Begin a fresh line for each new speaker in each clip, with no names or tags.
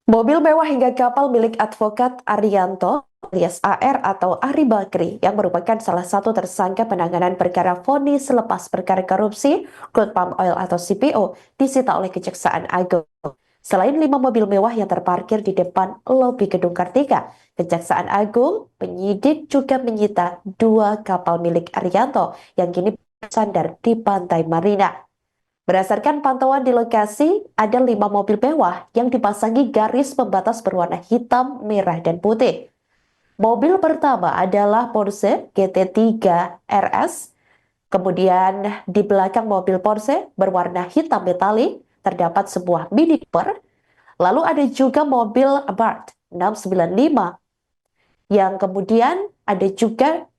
Mobil mewah hingga kapal milik advokat Arianto alias AR atau Ari Bakri yang merupakan salah satu tersangka penanganan perkara vonis selepas perkara korupsi crude palm oil atau CPO disita oleh Kejaksaan Agung. Selain 5 mobil mewah yang terparkir di depan lobi Gedung Kartika, Kejaksaan Agung penyidik juga menyita 2 kapal milik Arianto yang kini bersandar di pantai Marina. Berdasarkan pantauan di lokasi, ada 5 mobil mewah yang dipasangi garis pembatas berwarna hitam, merah, dan putih. Mobil pertama adalah Porsche GT3 RS, kemudian di belakang mobil Porsche berwarna hitam metalik terdapat sebuah Mini Cooper, lalu ada juga mobil Abarth 695, yang kemudian ada juga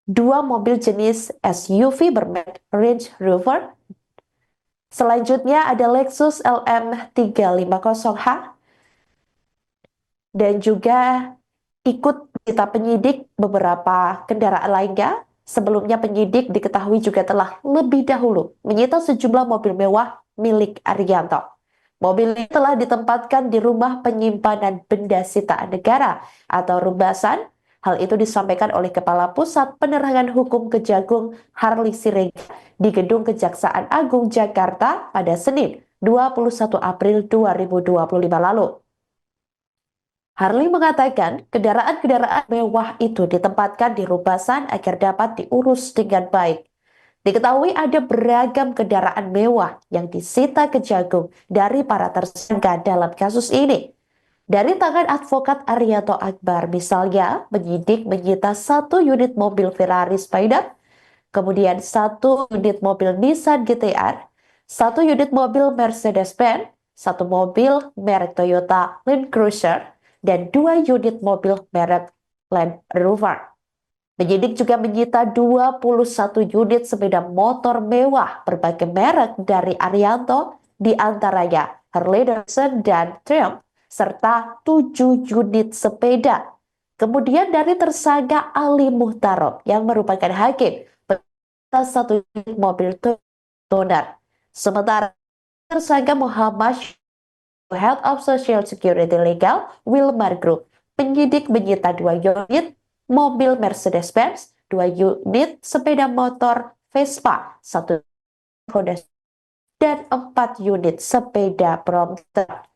2 mobil jenis SUV bermerek Range Rover. Selanjutnya ada Lexus LM350H dan juga ikut kita penyidik beberapa kendaraan lainnya. Sebelumnya penyidik diketahui juga telah lebih dahulu menyita sejumlah mobil mewah milik Arianto. Mobil ini telah ditempatkan di rumah penyimpanan benda sitaan negara atau Rumbasan. Hal itu disampaikan oleh Kepala Pusat Penerangan Hukum Kejagung Harli Siregar di Gedung Kejaksaan Agung Jakarta pada Senin 21 April 2025 lalu. Harley mengatakan kendaraan-kendaraan mewah itu ditempatkan di Rumbasan agar dapat diurus dengan baik. Diketahui ada beragam kendaraan mewah yang disita Kejagung dari para tersangka dalam kasus ini. Dari tangan advokat Arianto Akbar, misalnya, penyidik menyita 1 unit mobil Ferrari Spider, kemudian 1 unit mobil Nissan GT-R, 1 unit mobil Mercedes-Benz, 1 mobil merek Toyota Land Cruiser, dan 2 unit mobil merek Land Rover. Penyidik juga menyita 21 unit sepeda motor mewah berbagai merek dari Arianto, di antaranya Harley Davidson dan Triumph, serta 7 unit sepeda. Kemudian dari tersangka Ali Muhtarob yang merupakan hakim, menyita 1 unit mobil Toner. Sementara tersangka Muhammad Head of Social Security Legal, Wilmar Group, penyidik menyita 2 unit mobil Mercedes-Benz, 2 unit sepeda motor Vespa, 1 Honda, dan 4 unit sepeda Brompton.